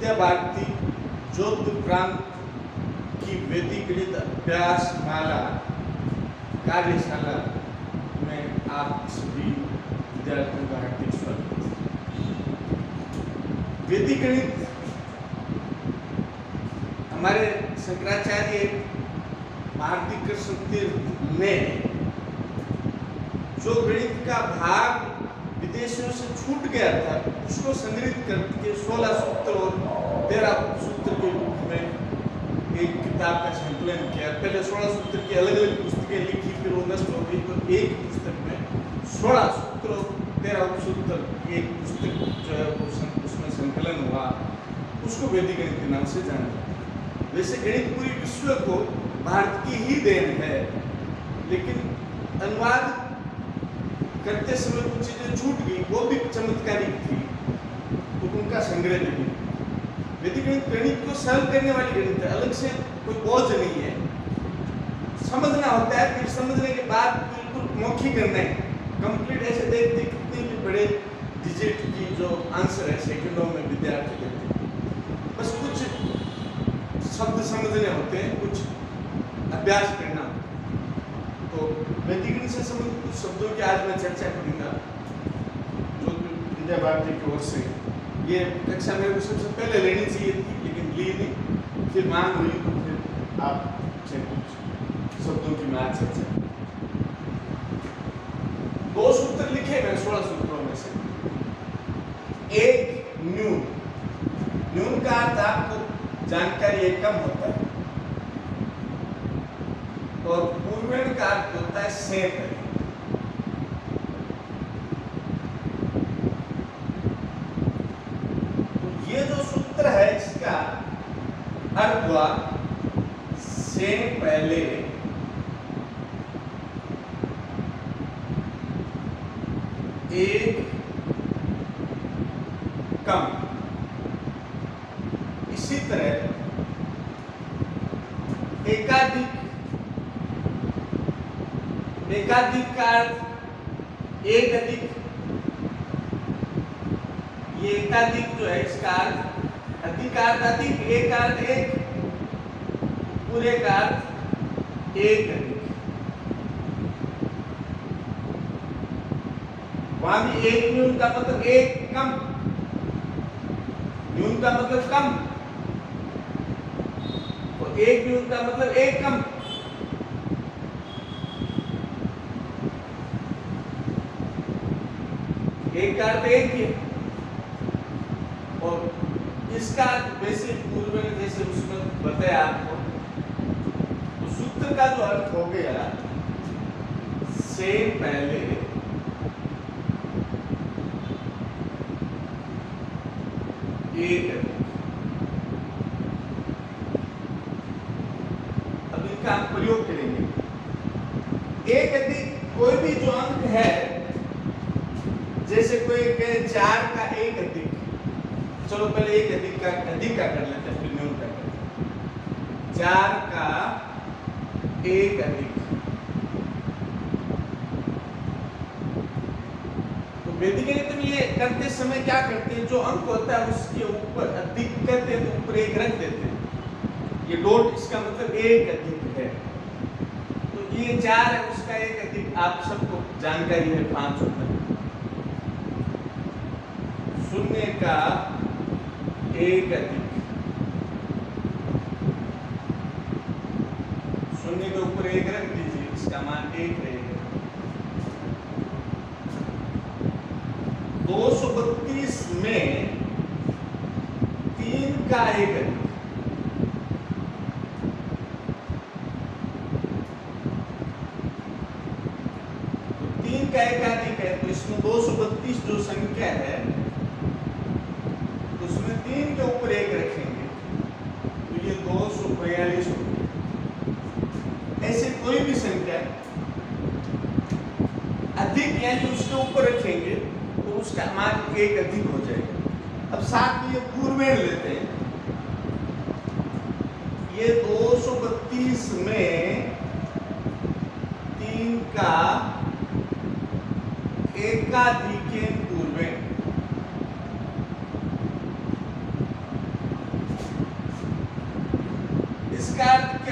विद्या भारती जोधपुर प्रांत की वैदिक गणित अभ्यास माला कार्यशाला में आप सभी विद्यार्थियों का हार्दिक स्वागत। वैदिक गणित हमारे शंकराचार्य भारती कृष्ण तीर्थ ने जो गणित का भाग विदेशियों से छूट गया था उसको संग्रहित करके 16 सूत्र और 13 सूत्र के रूप में एक किताब का संकलन किया। पहले 16 सूत्र की अलग अलग पुस्तकें लिखी, फिर वो नष्ट हो गई, तो एक पुस्तक में 16 सूत्र और 13 सूत्र की एक पुस्तक जो है उसमें संकलन हुआ, उसको वैदिक गणित के नाम से जाना जाता है। वैसे गणित पूरी विश्व को भारत की ही देन है, लेकिन अनुवाद करते समय कुछ चीजें छूट गई, वो भी चमत्कारिक थी, तो उनका संग्रह नहीं। वैदिक गणित गणित को सरल करने वाली गणित है, अलग से कोई बोझ नहीं है। समझना होता है, फिर समझने के बाद बिल्कुल मौखिक करना है, कंप्लीट ऐसे देखते कितने भी बड़े डिजिट की जो आंसर है सेकंडों में विद्यार्थी देते हैं। बस कुछ शब्द समझने होते हैं, कुछ अभ्यास करना होता है। तो वैदिक गणित से संबंधित कुछ शब्दों की आज मैं चर्चा करूंगा जो विद्या भारती की ओर से। ये कक्षा मेरे को सबसे पहले लेनी चाहिए थी, लेकिन ली नहीं, फिर मांग हुई, तो फिर आपसे कुछ शब्दों की मैं आज चर्चा। 2 सूत्र लिखे मैं 16 सूत्रों में से। एक न्यून, न्यून का अर्थ आपको जानकारी एक कम होता है, और पूर्वेण का अर्थ होता है से पहले। तो ये जो सूत्र है इसका अर्थ हुआ से पहले एक कम। इसी तरह एकाधिक, एकाधिक का अर्थ एक अधिक, ये एकाधिक जो है इसका अर्थ अधिक का अर्थ अधिक, एक का अर्थ एक, पूरे का अर्थ एक अधिक। वहां भी एक न्यून का मतलब एक कम, न्यून का मतलब कम, तो एक न्यून का मतलब एक कम। एक का अर्थ एक ही, और इसका वैसे पूर्व में जैसे उसमें बताया आपको, तो सूत्र का जो अर्थ हो गया से पहले एक अधिक। अब इनका हम प्रयोग करेंगे। एक अधिक कोई भी जो अंक है, जैसे कोई कहे 4 का एक अधिक, चलो पहले एक अधिक का कर लेते हैं, फिर न्यून का करते हैं। 4 का एक अधिक, तो वैदिक गणित में ये करते समय क्या करते हैं, जो अंक होता है उसके ऊपर अधिक करते हैं तो ऊपर एक रख देते हैं, ये डॉट, इसका मतलब एक अधिक है। तो ये 4 है, उसका एक अधिक आप सबको जानकारी है 5 होता है। शून्य का एक अधिक, शून्य के ऊपर एक रख दीजिए, इसका मान एक रहेगा। 232 में 3 का एक अधिक, तो 3 का एक अधिक है, तो इसमें 232 जो संख्या है उसमें 3 के ऊपर एक रखेंगे, तो ये 242 हो गया। ऐसे कोई भी संख्या अधिक यानी उसके ऊपर रखेंगे तो उसका मान एक अधिक हो जाएगा। अब साथ में ये पूर्वेण लेते हैं, ये 232 में 3 का एकाधिक पूर्वेण,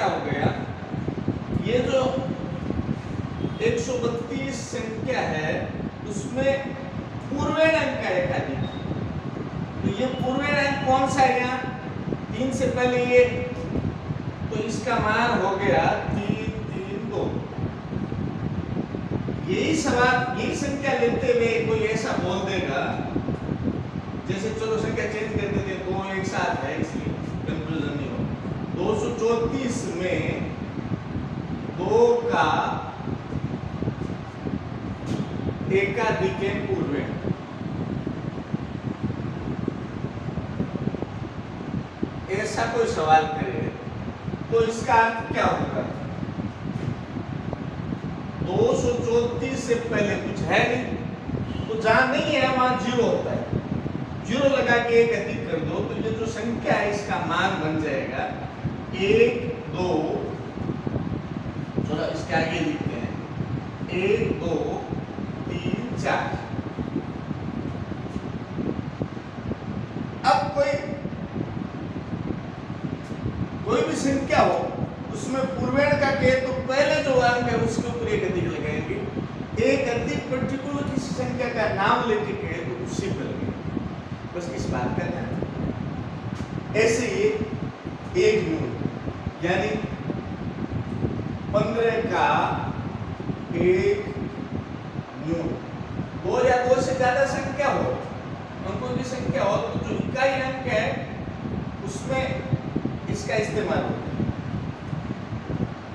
क्या हो गया, ये जो 132 संख्या है उसमें पूर्णांक का एकाधिक, तो ये पूर्णांक कौन सा है यहाँ, 3 से पहले ये, तो इसका मान हो गया 3 3 2। यही सवाल, यही संख्या लेते हुए कोई ऐसा बोल देगा, जैसे चलो संख्या चेंज कर देते हैं, 2 एक साथ है इसलिए कंफ्यूजन नहीं हो। 234 में 2 का एकाधिक है पूर्णांक, ऐसा कोई सवाल करे तो इसका अर्थ क्या होगा, 234 से पहले कुछ है नहीं, तो जहां नहीं है वहां 0 होता है, 0 लगा के एक अधिक कर दो तो ये जो संख्या है इसका मान बन जाएगा 1 2, थोड़ा इसके आगे लिखते हैं, 1 2 3 4। अब कोई भी संख्या हो उसमें पूर्णांक का कहे तो पहले जो अंक है उसके ऊपर एक अधिक लगाएंगे, एक अधिक पर्टिकुलर किसी संख्या का नाम लेके कहे तो उसी पर लगेंगे, बस इस बात का ध्यान। ऐसे ही एक न्यून यानी 15 का एक न्यून, 2 या 2 से ज्यादा संख्या हो, अंकों की संख्या हो, तो जो इकाई अंक है उसमें इसका इस्तेमाल होता है।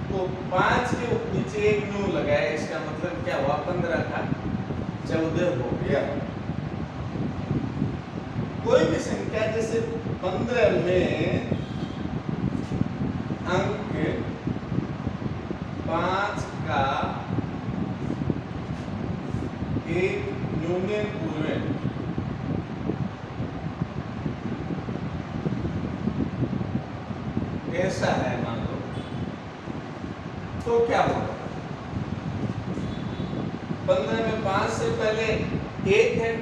तो 5 के नीचे एक न्यू लगाया, इसका मतलब क्या हुआ, 15 का 14 हो गया। कोई भी संख्या जैसे 15 में अंक 5 का एक न्यूनतम पूर्णांक, ऐसा है मान लो, तो क्या होगा, 15 में 5 से पहले 1 है,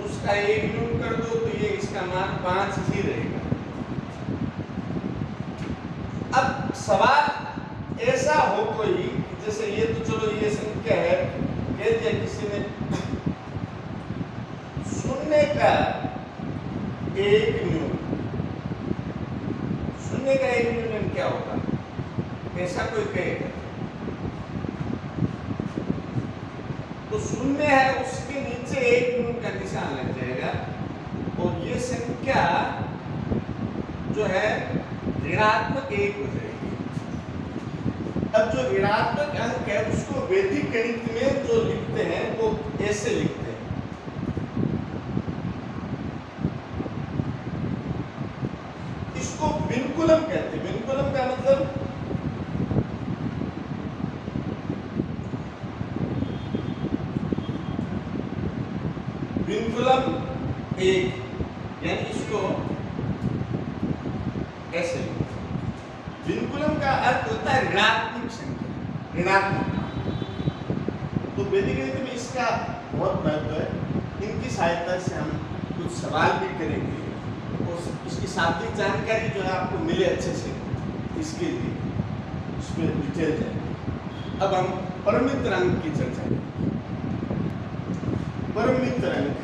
उसका 1 न्यून कर दो तो ये इसका मान 5 ही रहेगा। अब सवाल ऐसा हो कोई, जैसे ये तो चलो ये संख्या है, कह दिया किसी ने 0 का 1 न्यून, 0 का 1 न्यून क्या होगा, ऐसा कोई कहेगा तो 0 है उसके नीचे 1 न्यून का निशान लग जाएगा, और ये संख्या जो है ऋणात्मक 1 हो जाएगी। अब जो ऋणात्मक अंक है उसको वैदिक गणित में जो लिखते हैं वो ऐसे लिखते हैं, इसको विनकुलम कहते हैं। विनकुलम का मतलब विनकुलम 1, यानी इसको ऐसे विनकुलम का अर्थ होता है ऋणात्मक संख्या, ऋणात्मक। तो वैदिक गणित में इसका बहुत महत्व है, इनकी सहायता से हम कुछ सवाल भी करेंगे और इसकी शाब्दिक जानकारी जो है आपको मिले अच्छे से, इसके लिए इसमें डिटेल जाएगी। अब हम परमित्र अंक की चर्चा करेंगे। परमित्र अंक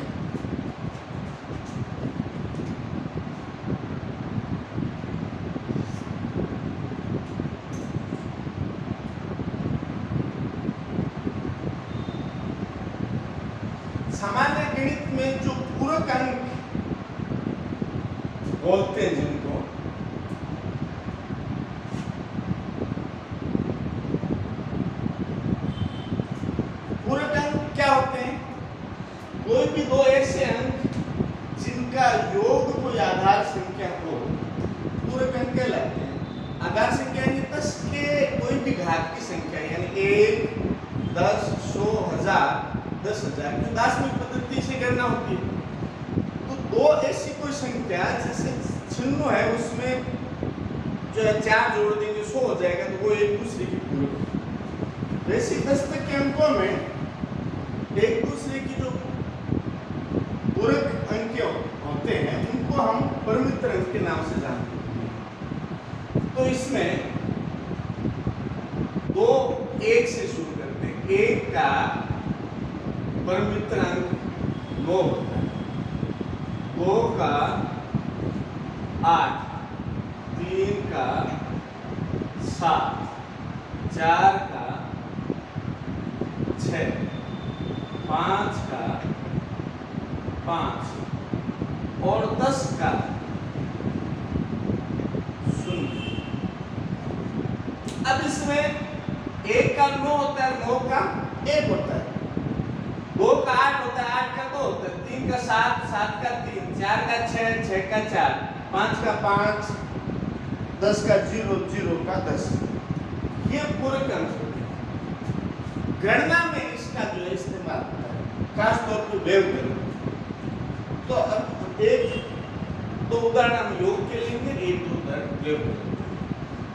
सामान्य गणित में जो पूरक अंक बोलते हैं, जिनको पूरक अंक क्या होते हैं, कोई भी दो ऐसे अंक जिनका योग कोई आधार संख्या हो, पूरक अंक कहलाते हैं। आधार संख्या यानी 10 के कोई भी घात की संख्या, यानी 1 10 100 1000 10,000 की दार्शनिक पद्धति से गणना होती है। तो दो ऐसी कोई संख्या, जैसे छिन्नों है उसमें जो है 4 जोड़ देंगे 100 हो जाएगा, तो वो एक दूसरे की पूरक। वैसे 10 तक के अंकों में एक दूसरे की जो पूरक अंक होते हैं उनको हम परमित्र अंक के नाम से जानते हैं। तो इसमें दो एक से शुरू करते हैं। एक का परम मित्रांक 9 होता है, 2 का 8, 3 का 7, 4 का 6, 5 का 5 और 10 का 0। अब इसमें 1 का 9 होता है, 9 का 1 होता है, 2 का 8 होता है, 8 का 2 होता है, 3 का 7, 7 का 3, 4 का 6, 6 का 4, 5 का 5, 10 का 0, 0 का 10। ये पूरे क्रम गणना में इसका जो है इस्तेमाल होता है, खास तौर पर वेव गणना। तो अब एक दो उदाहरण हम योग के लेंगे, एक दो उदाहरण वेव के,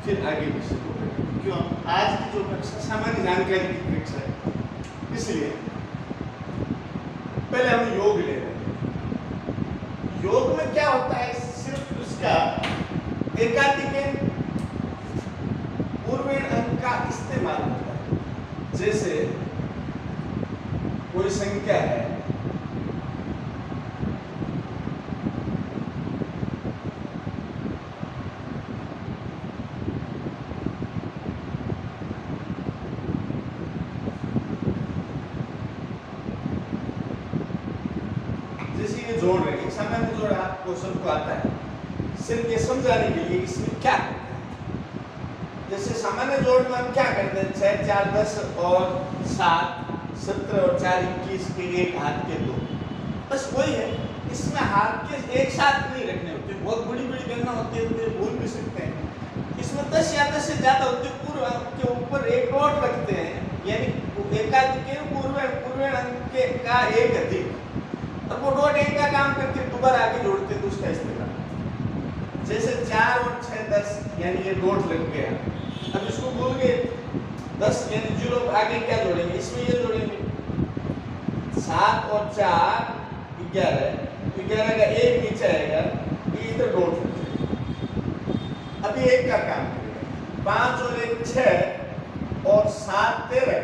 फिर आगे विषय को पढ़ेंगे। क्यों आज की जो कक्षा सामान्य जानकारी की कक्षा है, इसलिए पहले हम योग ले रहे हैं। योग में क्या होता है, सिर्फ उसका एकाधिक पूर्वेण अंक का इस्तेमाल होता है। जैसे कोई संख्या है, जैसे ये जोड़ रहे हैं, सामान्य जोड़ आपको सबको आता है, सिर्फ ये समझाने के लिए इसमें क्या करते हैं। जैसे सामान्य जोड़ में हम क्या करते हैं, 6, 4, 10 और 7, 17 और 4, 21 के एक हाथ के 2, बस वही है। इसमें हाथ के एक साथ नहीं रखने होते, बहुत बड़ी बड़ी गणना होती है तो भूल भी सकते हैं। इसमें 10 या 10 से ज्यादा होते, पूर्व अंक के ऊपर एक डॉट रखते हैं, यानी एकाधिक पूर्वेण अंक का एक अधिक। अब वो डॉट एक का काम करके दोबारा आगे जोड़ते तो उसका इस्तेमाल। जैसे 4 और 6 10, यानी ये डॉट लग गया। अब इसको बोल गए 10 यानी 0, आगे क्या जोड़ेंगे, इसमें ये जोड़ेंगे। 7 और 4 11, 11 का एक नीचे आएगा, ये इधर डॉट लग जाएगा। अब ये एक का काम करेगा। 5 और 1 6 और 7 13,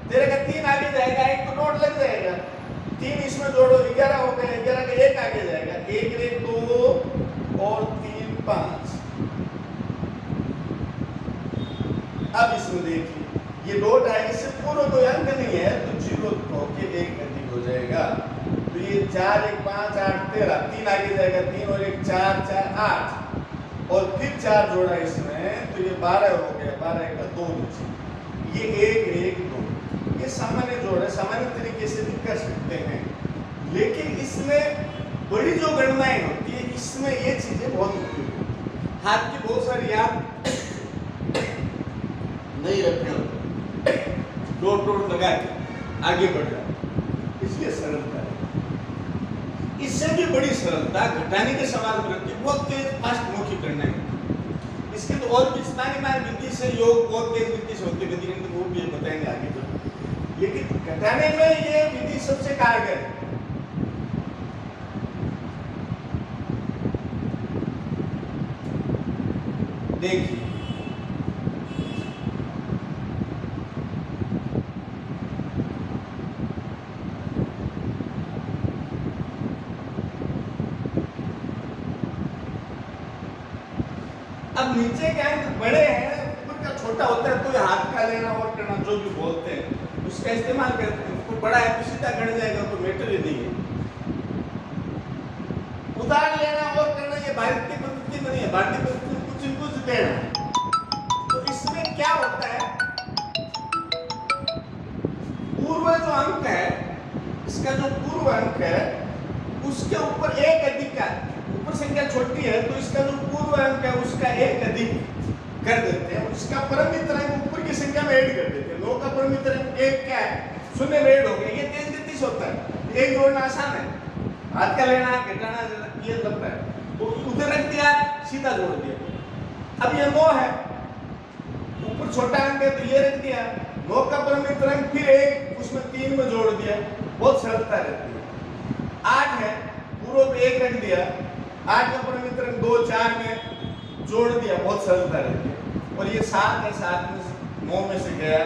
13 का 3 आगे जाएगा, एक तो डॉट लग जाएगा। 3 इसमें जोड़ो, 11 हो गया, 11 का एक आगे जाएगा, 1 1 2 और 3 5। अब इसमें देखिए ये डॉट है, इससे पूरा कोई अंक नहीं है तो 0 होके एक अधिक हो जाएगा। तो ये 4 1 5 8 13, 3 आगे जाएगा, 3 और 1 4 4 8 और फिर 4 जोड़ा इसमें तो ये 12 हो गया, 12 का 2 नीचे, ये 1 1 2। ये सामान्य जोड़ है, सामान्य तरीके से भी कर सकते हैं, लेकिन इसमें बड़ी जो गणनाएं होती है इसमें ये चीजें बहुत उपयोगी है। हाथ की बहुत सारी याद नहीं रखना, डॉट डॉट लगा के आगे बढ़ जाए, इसलिए सरलता है। इससे भी बड़ी सरलता घटाने के सवाल में रखती है, बहुत तेज फास्ट मौखिक गणनाएं। इसके तो और भी स्थानीय विधि से योग बहुत तेज विधि से होती है, तो वो भी बताएंगे आगे तो। लेकिन घटाने में ये विधि सबसे कारगर है। देखिए अब नीचे के अंक बड़े हैं, ऊपर का छोटा होता है, तो ये हाथ का लेना और करना जो भी बोलते हैं उसका इस्तेमाल करते हैं। ऊपर बड़ा है तो सीधा गण जाएगा, तो मैटर ही नहीं है। उधार लेना और करना ये भारतीय पद्धति नहीं है, भारतीय पद्धति में कुछ न कुछ देना। तो इसमें क्या होता है, पूर्व जो अंक है, इसका जो पूर्व अंक है उसके ऊपर एक अधिक का, ऊपर संख्या छोटी है तो इसका जो पूर्व अंक है उसका एक अधिक कर देते हैं, उसका परम मित्रांक ऊपर की संख्या में ऐड कर देते हैं। 9 का परम मित्रांक 1 क्या है, 0 में ऐड हो गया। ये तेज गति से होता है, एक जोड़ना आसान है, हाथ का लेना घटाना ये लगता है, तो उधर रख दिया सीधा जोड़ दिया। अब ये 9 है, ऊपर छोटा अंक है तो ये रख दिया, 9 का परम मित्रांक फिर एक उसमें 3 में जोड़ दिया, बहुत सरलता रहती है। 8 है, पूर्व पे 1 रख दिया, 8 का परम मित्रांक 2 4 में जोड़ दिया, बहुत सरलता रहती है। और ये 7 है, 7 में 9 में से गया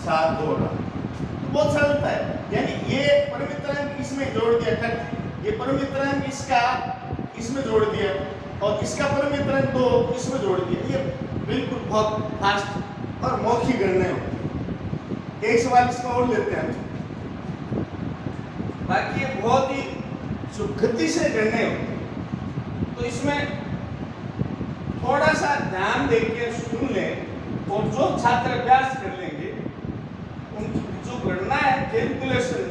7 2 रहा, तो बहुत सरलता है। यानी ये परमित्रांक इसमें जोड़ दिया, ये परमित्रांक इसका इसमें जोड़ दिया, और इसका परमित्रांक 2 इसमें जोड़ दिया। ये बिल्कुल बहुत फास्ट और मौखिक गणना होती है। एक सवाल इसका और लेते हैं। बाकी ये बहुत ही जो गति से गणना होती है, तो इसमें थोड़ा सा ध्यान देके सुन लें, और जो छात्र अभ्यास कर लेंगे उनकी जो गणना है कैलकुलेशन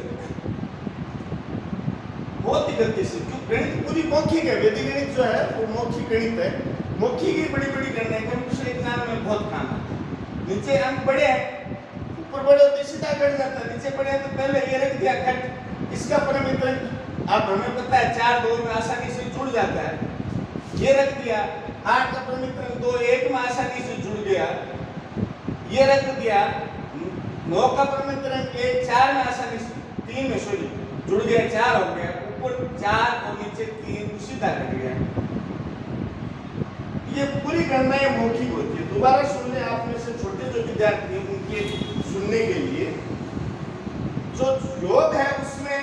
बहुत ही गति से, क्यों गणित पूरी मौखिक है। वैदिक गणित जो है वो मौखिक गणित है, मौखिक की बड़ी बड़ी गणना कंप्यूटर एग्जाम में बहुत काम आता है। नीचे अंक बड़े हैं, ऊपर बड़े होते सीधा कट जाता है, नीचे बड़े हैं तो पहले ये रख दिया खट, इसका परमित्रांक अब हमें पता है 4 2 में आसानी से जुड़ जाता है, ये रख दिया। 8 का परमित्रांक 2 1 में आसानी से जुड़ गया, ये रख दिया। 9 का परमित्रांक 1 4 में आसानी से 3 में सॉरी जुड़ गया, 4 हो गया, ऊपर 4 और नीचे 3 सीधा कट गया। ये पूरी गणनाएं मौखिक होती है। दोबारा सुन ले, आप में से छोटे जो विद्यार्थी हैं उनके सुनने के लिए। जो योग है उसमें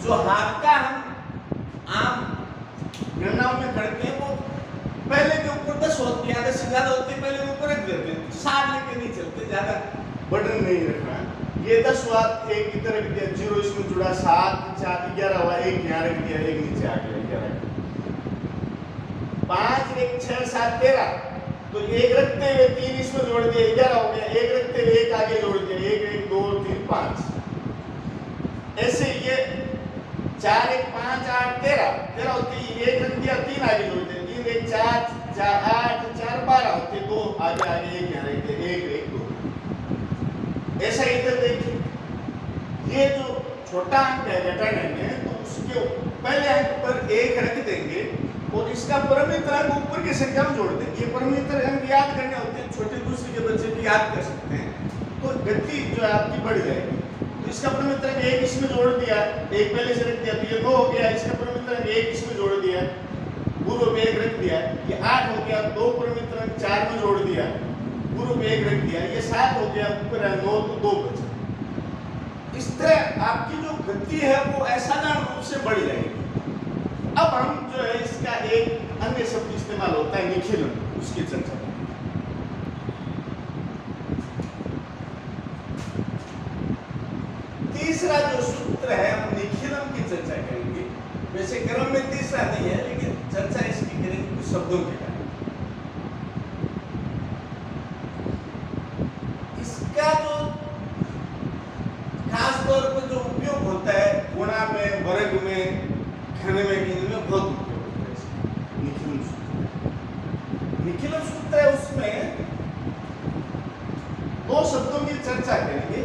जो हाथ का हम आम गणनाओं में करते हैं, वो पहले के ऊपर 10 होती है, 10 से ज्यादा होती है, पहले ऊपर रख देते हैं, 7 लेके नहीं चलते, ज्यादा बटन नहीं रखना। ये 10 हुआ, एक की तरफ दिया, 0 इसमें जुड़ा, 7 4 11 हुआ, 1 यहाँ रख दिया, 1 नीचे आ गया, 11 5 1 6 7 13, तो 1 रखते हुए 3 इसमें जोड़ दिया, 11 हो गया, 1 रखते हुए 1 आगे जोड़ दिया, 1 1 2 3 5। ऐसे ये 4 1 5 8 13 होती है, 1 रख दिया, 3 आगे जोड़ दिया, 3 1 4 4 8 4 12 होते, 2 आगे आगे 1 यहाँ रख दिया, 1 1 2। ऐसा इधर देखिए, ये जो छोटा अंक है घटाने में, तो उसके पहले अंक पर 1 रख देंगे और इसका परमित्रांक ऊपर की संख्या में जोड़ देंगे। ये परमित्रांक याद करने होते हैं, छोटे दूसरे के बच्चे भी याद कर सकते हैं, तो गति जो है आपकी बढ़ जाएगी। तो इसका परमित्रांक 1 इसमें जोड़ दिया, 1 पहले से रख दिया, तो ये 2 हो गया, इसका परमित्रांक 1 इसमें जोड़ दिया, पूर्व में 1 रख दिया, ये 8 हो गया, 2 परमित्रांक 4 में जोड़ दिया, पूर्व में 1 रख दिया, ये 7 हो गया, ऊपर 9 तो 2 बचा। इस तरह आपकी जो गति है वो असाधारण रूप से बढ़ जाएगी। अब हम जो है इसका एक अन्य शब्द इस्तेमाल होता है निखिलन, उसकी चर्चा करेंगे। तीसरा जो सूत्र है हम निखिलन की चर्चा करेंगे। वैसे क्रम में तीसरा नहीं है, लेकिन चर्चा इसकी करेंगे कुछ शब्दों के कारण। इसका जो खास तौर पर जो उपयोग होता है गुणा में, वर्ग में, घन में, इनमें बहुत उपयोग होता है निखिलन सूत्र। निखिलन सूत्र है, उसमें 2 शब्दों की चर्चा करेंगे।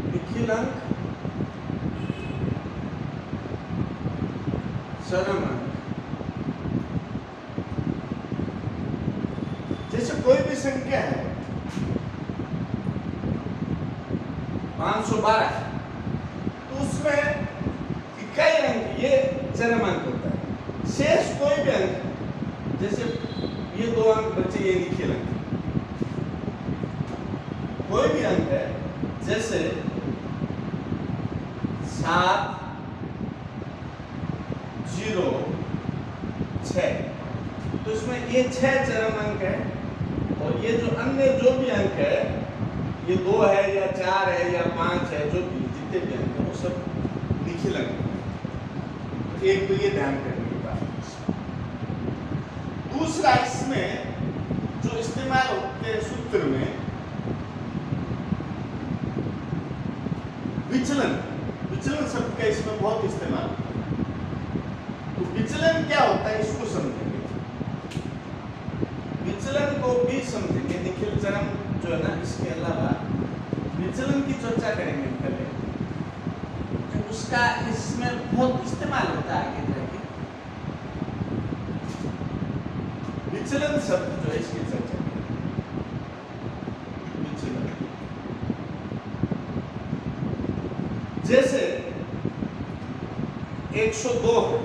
निखिलन चरमांक। जैसे कोई भी संख्या है 512, तो उसमें इकाई अंक ये चरमांक होता है। शेष कोई भी अंक, जैसे ये 2 अंक बचे, ये निखिल अंक। कोई भी अंक है जैसे 7 0 6, तो इसमें ये 6 चरम अंक है, और ये जो अन्य जो भी अंक है, ये 2 है या 4 है या 5 है, जो भी जितने भी अंक है वो सब निखिल अंक है। एक तो ये ध्यान करने की बात। दूसरा, इसमें जो इस्तेमाल होते हैं सूत्र में विचलन, विचलन शब्द का इसमें बहुत इस्तेमाल होता है। तो विचलन क्या होता है इसको समझेंगे, विचलन को भी समझेंगे। निखिल चरम जो है ना, इसके अलावा विचलन की चर्चा करेंगे पहले, तो उसका इसमें बहुत इस्तेमाल होता है आगे जाके। विचलन शब्द जो है इसकी चर्चा करेंगे। विचलन जैसे 102 है,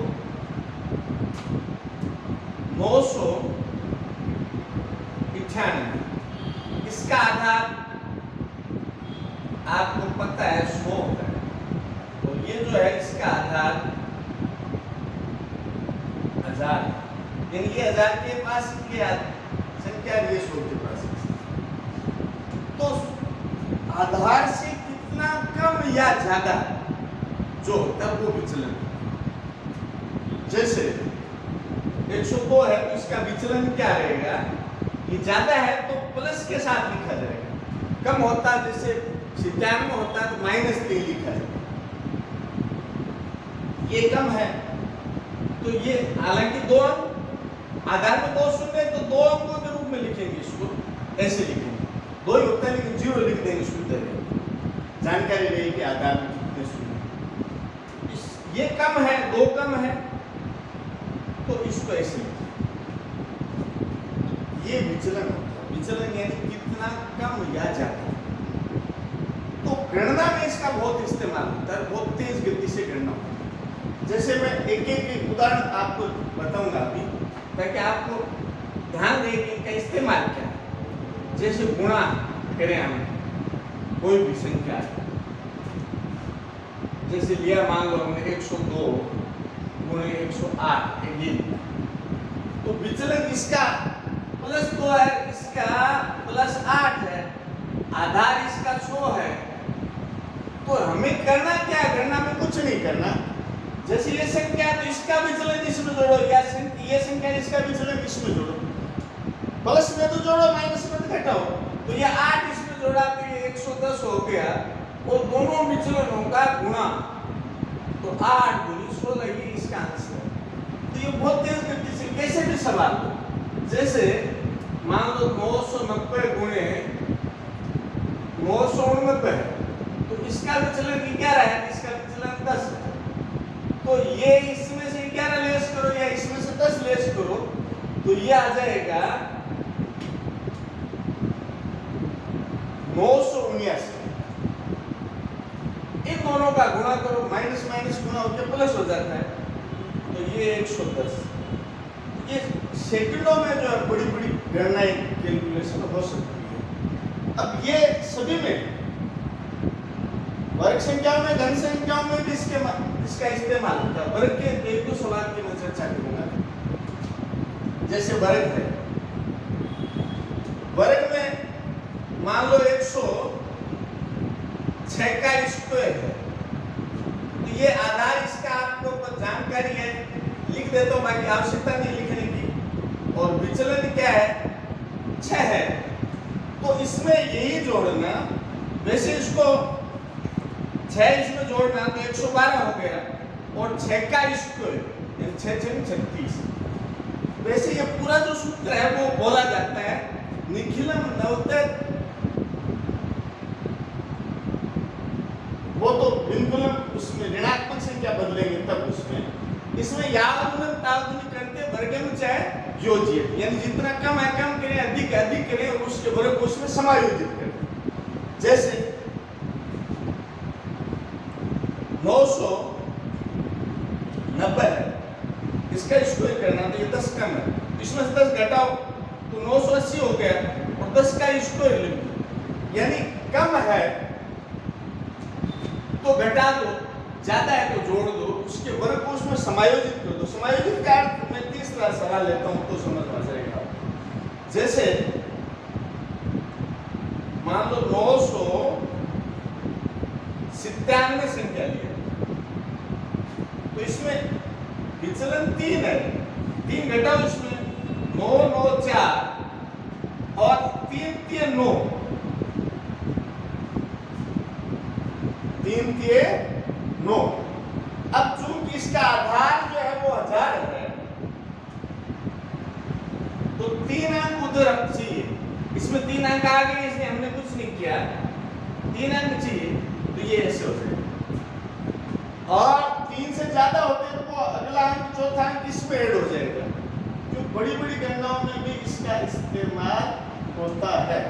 998, इसका आधार आपको पता है 100 है, तो ये जो है इसका आधार 1000, यानी ये 1000 के पास क्या संख्या, ये 100 के पास। तो आधार से कितना कम या ज्यादा जो होता है वो विचलन। जैसे 102 है तो इसका विचलन क्या रहेगा, ये ज्यादा है तो प्लस के साथ लिखा जाएगा, कम होता है जैसे 97 होता है तो -3 लिखा जाएगा। ये कम है तो ये, हालांकि 2 अंक आधार में 2 शून्य तो 2 अंकों के रूप में लिखेंगे, इसको ऐसे लिखेंगे, 2 ही होता है लेकिन 0 लिख देंगे शुद्ध है, जानकारी रही कि आधार में कितने शून्य। ये कम है, 2 कम है तो इसको ऐसे लिखें। ये विचलन होता है, विचलन यानी कितना कम या ज्यादा। तो गणना में इसका बहुत इस्तेमाल होता है, बहुत तेज गति से गणना होता है। जैसे मैं एक उदाहरण आपको बताऊंगा अभी, ताकि आपको ध्यान दें कि इनका इस्तेमाल क्या है। जैसे गुणा करें हम कोई भी संख्या, जैसे लिया मान लो हमने 102 गुणे 108, तो विचलन इसका +2 है, इसका +8 है, आधार इसका 100 है। तो हमें करना क्या है, गणना में कुछ नहीं करना। जैसे ये संख्या है तो इसका विचलन इसमें जोड़ो, या ये संख्या इसका विचलन इसमें जोड़ो, प्लस में तो जोड़ो, माइनस में तो घटाओ। तो ये 8 इसमें जोड़ा तो ये 110 हो गया, और दोनों विचलनों का गुणा, तो 8 गुनी 16, ये इसका आंसर है। तो ये बहुत तेज गति से कैसे भी सवाल हो, जैसे मान लो 990 गुणे 989 है, तो इसका विचलन 11 है, इसका विचलन 10 है। तो ये इसमें से 11 लेस करो या इसमें से 10 लेस करो, तो ये आ जाएगा 979। इन दोनों का गुणा करो, माइनस माइनस गुणा होकर प्लस हो जाता है, तो ये 110। ये सेकंडों में जो है बड़ी बड़ी गणनाएं कैलकुलेशन हो सकती है। अब ये सभी में वर्ग संख्याओं में, धन संख्याओं में भी इसका इस्तेमाल होता है। वर्ग के 1-2 सवाल की मैं चर्चा करूंगा। जैसे वर्ग है, वर्ग में मान लो 106 का स्क्वायर है, तो ये आधार इसका आपको जानकारी है, लिख देता हूं, बाकी आवश्यकता नहीं लिखने की। और विचलन क्या है, 6 है, तो इसमें यही जोड़ना, वैसे इसको 6 इसमें जोड़ना तो 112 हो गया, और 6 का स्क्वायर यानी 6 36। वैसे ये पूरा जो सूत्र है वो बोला जाता है निखिलम नवतक, वो तो बिल्कुल उसमें ऋणात्मक संख्या बदलेंगे तब इसमें यावदुनम तावदुनि करते वर्ग में चाहे योज्य, यानी जितना कम है कम करें, अधिक अधिक करें, और उसके वर्ग को उसमें समायोजित करें। जैसे 990 है, इसका स्क्वायर करना तो ये 10 कम है, इसमें से 10 घटाओ तो 980 हो गया, और 10 का स्क्वायर लिख दो, यानी कम है तो घटा दो, ज्यादा है तो जोड़ दो, उसके वर्ग को उसमें समायोजित कर दो। समायोजित का मैं तीसरा सवाल लेता हूं तो समझ आ जाएगा। जैसे मान लो 997 संख्या ली है, तो इसमें विचलन 3 है, 3 घटाओ इसमें, 9 9 4 और 3 3 9, 3 3 9। अब चूंकि इसका आधार जो है वो 1000 है, तो 3 अंक उधर चाहिए, इसमें 3 अंक आ गए, इसलिए हमने कुछ नहीं किया, 3 अंक चाहिए, तो ये ऐसे हो जाएगा। और 3 से ज्यादा होते तो वो अगला अंक, चौथा अंक इसमें ऐड हो जाएगा। क्यों, बड़ी बड़ी गणनाओं में भी इसका इस्तेमाल होता है।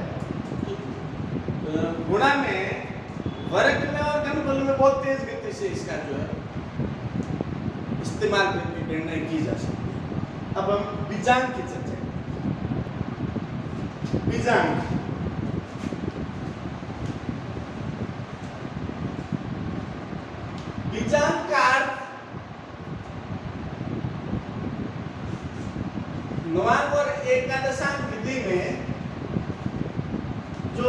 तो गुणा में वर्ग में और घनफल में बहुत तेज गति से इसका जो है इस्तेमाल करके निर्णय की जा सकती है। अब हम बीजांक की चर्चा करें। बीजांक बीजांक का अर्थ नवांक और एकादशांक विधि में जो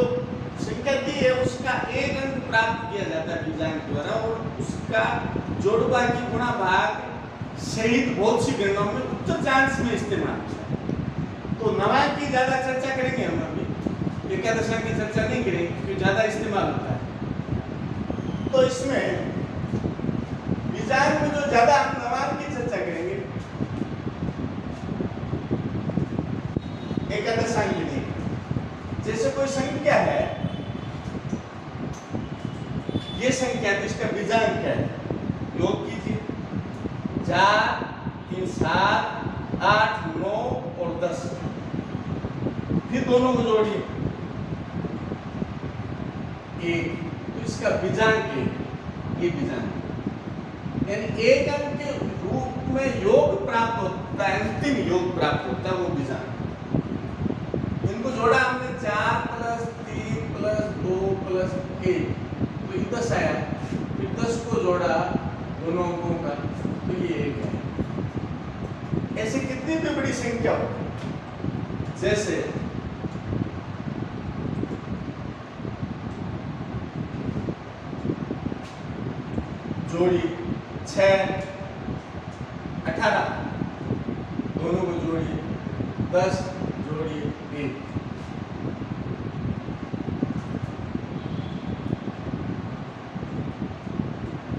संख्या दी है उसका एक अंक प्राप्त किया जाता है बीजांक द्वारा, और उसका जोड़वा की गुणा भाग सहित बहुत सी गणनाओं में उत्तरांश में इस्तेमाल किया। तो नवांक की ज्यादा चर्चा करेंगे हम अभी, एकादशांक की चर्चा नहीं करेंगे क्योंकि ज्यादा इस्तेमाल होता है। तो इसमें बीजांक में जो ज्यादा हम नवांक की चर्चा करेंगे एकादशांक विधि। जैसे कोई संख्या है, ये संख्या जिसका बीजांक है, योग कीजिए 4, 3, 7, 8, 9 और 10। फिर दोनों को जोड़िए 1, तो इसका बीजांक ये बीजांक, यानी एक अंक के रूप में योग प्राप्त होता है, अंतिम योग प्राप्त होता है, वो बीजांक। इनको जोड़ा हमने 4 + 3 + 2 + 1, तो ये 10 आया। फिर 10 को जोड़ा दोनों अंकों का, तो ये 1 है। ऐसे कितनी भी बड़ी संख्या हो, जैसे जोड़ी 6, 18, दोनों को जोड़िए 10, जोड़िए 1।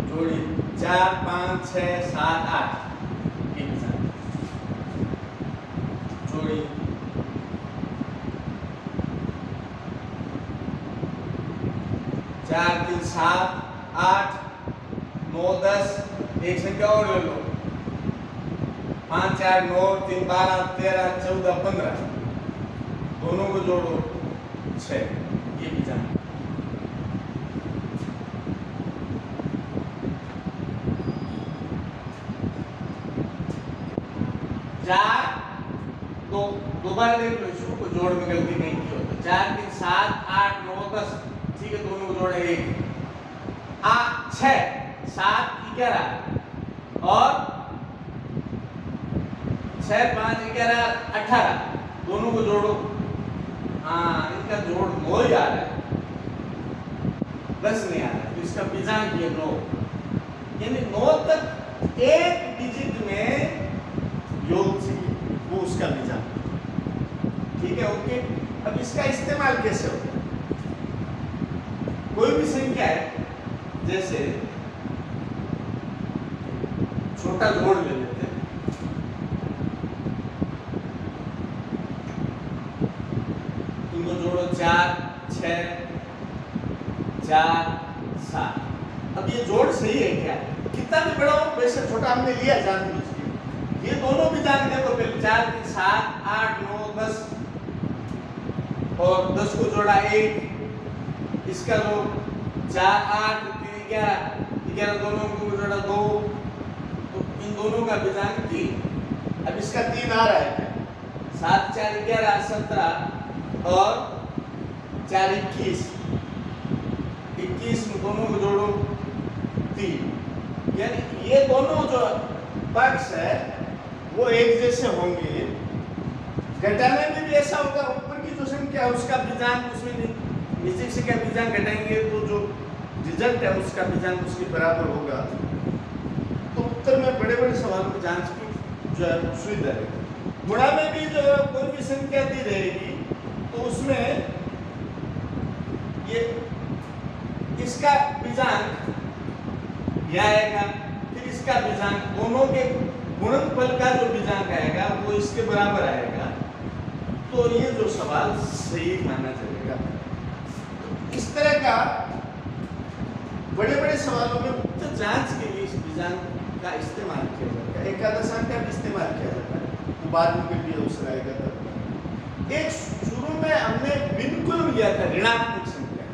जोड़िए 4, 5, 6, 7, 8, एक साथ जोड़िए 4, 3, 7, 8, 9, 10, एक संख्या और ले लो 5, 4, 9, 3, 12, 13, 14, 15, दोनों को जोड़ो 6, ये बीजांक। दोबारा देख लो, इसको को जोड़ में गलती नहीं की हो। 4, 3, 7, 8, 9, 10, ठीक है, दोनों को जोड़े 1, 6, 7, 11 और 6, 5, 11, 18, दोनों को जोड़ो। हाँ, इनका जोड़ 9 ही आ रहा है, 10 नहीं आ रहा है, तो इसका बीजांक ये 9, यानी 9 तक एक डिजिट में योग चाहिए, वो उसका बीजांक। ठीक है, ओके। अब इसका इस्तेमाल कैसे होता है? कोई भी संख्या है, जैसे छोटा जोड़ ले लेते हैं, इनको जोड़ो 4, 6, 4, 7। अब ये जोड़ सही है क्या? कितना भी बड़ा हो वैसे छोटा हमने लिया जानबूझ के। ये दोनों भी जान देखो, पहले 4, 3, 7, 8, 9, 10 और 10 को जोड़ा 1, इसका जो 4, 8, 3, 11, दोनों को जोड़ा 2, तो इन दोनों का बीजांक 3। अब इसका 3 आ रहा है क्या? 7, 4, 11, 17 और 4, 21, 21 में दोनों को जोड़ो 3, यानी ये दोनों जो पक्ष है वो एक जैसे होंगे। घटाने में भी ऐसा होगा, ऊपर की जो संख्या है उसका बीजांक उसमें नीचे से क्या बीजांक घटाएंगे तो जो रिजल्ट है उसका बीजांक उसके बराबर होगा। तो उत्तर में बड़े बड़े सवालों की जांच की जो है सुविधा रहेगी। गुणा में भी जो कोई भी संख्या दी रहेगी तो उसमें ये इसका बीजांक यह आएगा, फिर इसका बीजांक, दोनों के गुणनफल का जो बीजांक आएगा वो इसके बराबर आएगा। तो ये जो सवाल सही माना चलेगा। तो इस तरह का बड़े बड़े सवालों में उत्तर जांच के लिए इस बीजांक का इस्तेमाल किया जाता है, एकादशांक का भी इस्तेमाल किया जाता है। तो बाद में भी अवसर आएगा तब। एक शुरू में हमने बिल्कुल लिया था ऋणात्मक संख्या,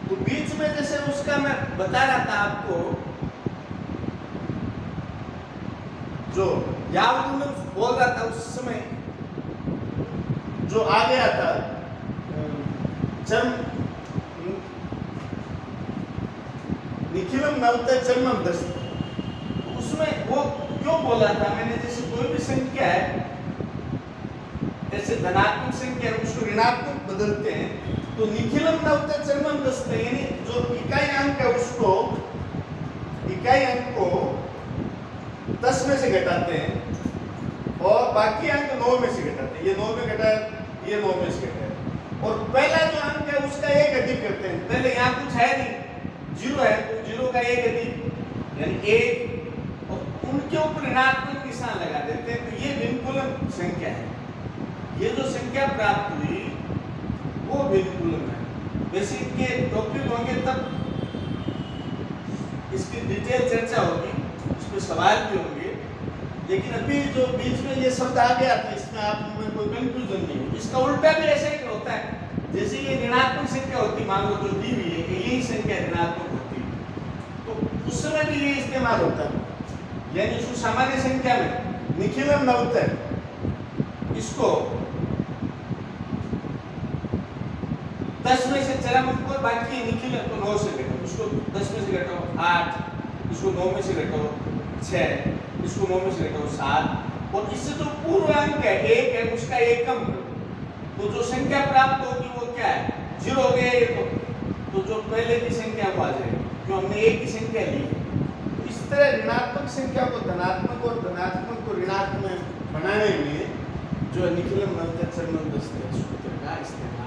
तो बीच में जैसे उसका मैं बता रहा था आपको, जो यावदुन बोल रहा था उस समय, जो आ गया था चर्म निखिलम नवते चर्मम दस्त, उसमें वो क्यों बोला था मैंने, जैसे कोई भी संख्या है, ऐसे धनात्मक संख्या है उसको ऋणात्मक बदलते हैं, तो निखिलम नवते चर्मम दस्त, यानी जो इकाई अंक है उसको, इकाई अंक को 10 में से घटाते हैं और बाकी अंक 9 में से घटाते हैं। ये 9 में घटा, ये 9 में से घटा, और पहला जो अंक है उसका एक अधिक करते हैं। पहले यहाँ कुछ है नहीं, 0 है, तो 0 का एक अधिक यानी 1, और उनके ऊपर ऋणात्मक निशान लगा देते हैं, तो ये विनकुलन संख्या है। ये जो संख्या प्राप्त हुई वो विनकुलन है। वैसे इनके टॉपिक होंगे तब इसकी डिटेल चर्चा होगी, इस पर सवाल भी होंगे, लेकिन अभी जो बीच में ये शब्द आ गया था इसमें आप में कोई कंफ्यूजन नहीं हो। इसका उल्टा भी ऐसा ही होता है, जैसे ये ऋणात्मक संख्या होती, मान लो जो दी हुई है कि यही संख्या ऋणात्मक होती, तो उस समय भी ये इस्तेमाल होता है, यानी उसको सामान्य संख्या में निखिलम नवतर, इसको 10 में से चरम अंक और बाकी निखिलम को 9 से घटाओ, उसको 10 में से घटाओ 8, इसको 9 में से घटाओ 6, इसको 9 में से घटाओ 7, और इससे जो पूर्व अंक है 1 है उसका एकम, तो जो संख्या प्राप्त होगी वो क्या है, 0 हो गया ये, तो जो पहले की संख्या वो आ जाएगी, जो हमने एक की संख्या ली। तो इस तरह ऋणात्मक संख्या को धनात्मक और धनात्मक को ऋणात्मक बनाने में जो निखिलम नवते चर्मम दस्त सूत्र का इस्तेमाल